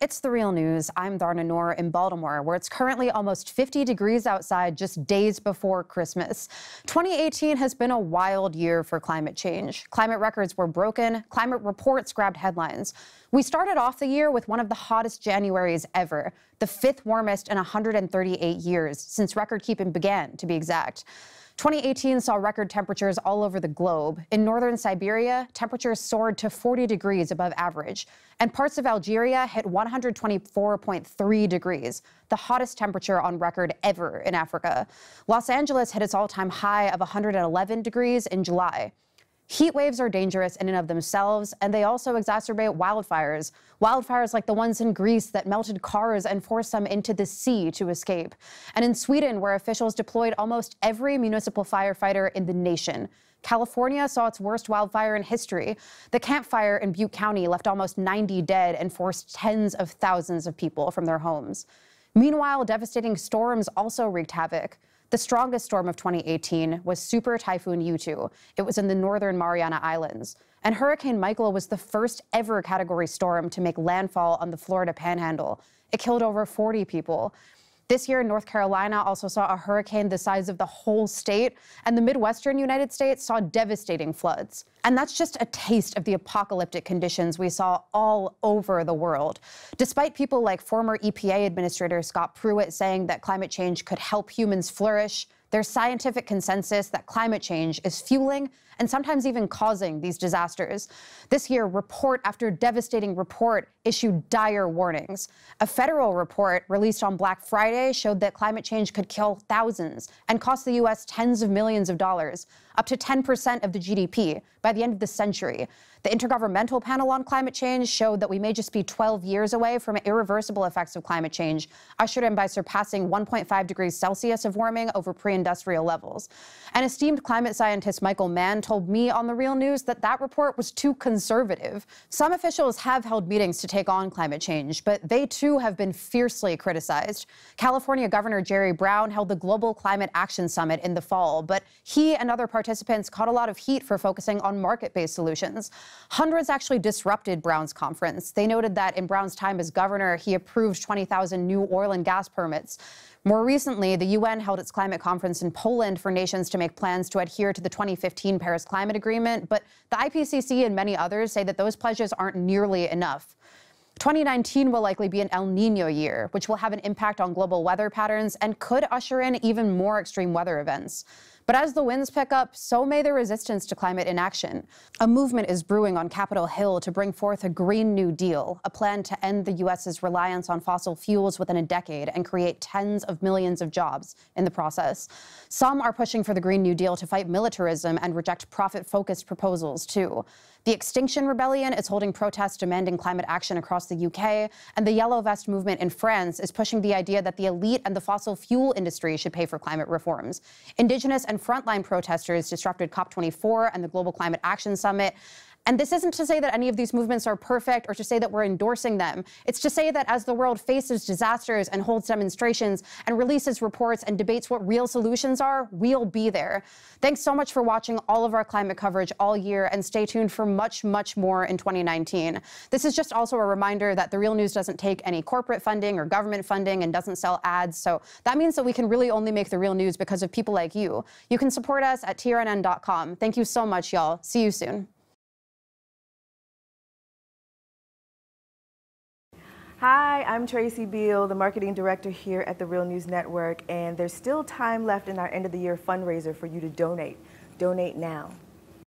It's The Real News. I'm Dharna Noor in Baltimore, where it's currently almost 50 degrees outside just days before Christmas. 2018 has been a wild year for climate change. Climate records were broken. Climate reports grabbed headlines. We started off the year with one of the hottest Januaries ever, the fifth warmest in 138 years, since record keeping began, to be exact. 2018 saw record temperatures all over the globe. In northern Siberia, temperatures soared to 40 degrees above average, and parts of Algeria hit 124.3 degrees, the hottest temperature on record ever in Africa. Los Angeles hit its all-time high of 111 degrees in July. Heat waves are dangerous in and of themselves, and they also exacerbate wildfires. Wildfires like the ones in Greece that melted cars and forced them into the sea to escape. And in Sweden, where officials deployed almost every municipal firefighter in the nation. California saw its worst wildfire in history. The Camp Fire in Butte County left almost 90 dead and forced tens of thousands of people from their homes. Meanwhile, devastating storms also wreaked havoc. The strongest storm of 2018 was Super Typhoon Yutu. It was in the northern Mariana Islands. And Hurricane Michael was the first ever Category storm to make landfall on the Florida Panhandle. It killed over 40 people. This year, North Carolina also saw a hurricane the size of the whole state, and the Midwestern United States saw devastating floods. And that's just a taste of the apocalyptic conditions we saw all over the world. Despite people like former EPA Administrator Scott Pruitt saying that climate change could help humans flourish, there's scientific consensus that climate change is fueling and sometimes even causing these disasters. This year, report after devastating report issued dire warnings. A federal report released on Black Friday showed that climate change could kill thousands and cost the U.S. tens of millions of dollars, up to 10% of the GDP by the end of the century. The Intergovernmental Panel on Climate Change showed that we may just be 12 years away from irreversible effects of climate change, ushered in by surpassing 1.5 degrees Celsius of warming over pre-industrial levels. And esteemed climate scientist Michael Mann told me on The Real News that that report was too conservative. Some officials have held meetings to take on climate change, but they too have been fiercely criticized. California Governor Jerry Brown held the Global Climate Action Summit in the fall, but he and other participants caught a lot of heat for focusing on market-based solutions. Hundreds actually disrupted Brown's conference. They noted that in Brown's time as governor, he approved 20,000 new oil and gas permits. More recently, the UN held its climate conference in Poland for nations to make plans to adhere to the 2015 Paris Climate Agreement, but the IPCC and many others say that those pledges aren't nearly enough. 2019 will likely be an El Niño year, which will have an impact on global weather patterns and could usher in even more extreme weather events. But as the winds pick up, so may the resistance to climate inaction. A movement is brewing on Capitol Hill to bring forth a Green New Deal, a plan to end the U.S.'s reliance on fossil fuels within a decade and create tens of millions of jobs in the process. Some are pushing for the Green New Deal to fight militarism and reject profit-focused proposals, too. The Extinction Rebellion is holding protests demanding climate action across the UK, and the Yellow Vest movement in France is pushing the idea that the elite and the fossil fuel industry should pay for climate reforms. Indigenous and frontline protesters disrupted COP24 and the Global Climate Action Summit. And this isn't to say that any of these movements are perfect or to say that we're endorsing them. It's to say that as the world faces disasters and holds demonstrations and releases reports and debates what real solutions are, we'll be there. Thanks so much for watching all of our climate coverage all year, and stay tuned for much, much more in 2019. This is just also a reminder that The Real News doesn't take any corporate funding or government funding and doesn't sell ads. So that means that we can really only make The Real News because of people like you. You can support us at TRNN.com. Thank you so much, y'all. See you soon. Hi, I'm Tracy Beal, the marketing director here at the Real News Network, and there's still time left in our end of the year fundraiser for you to donate. Donate now.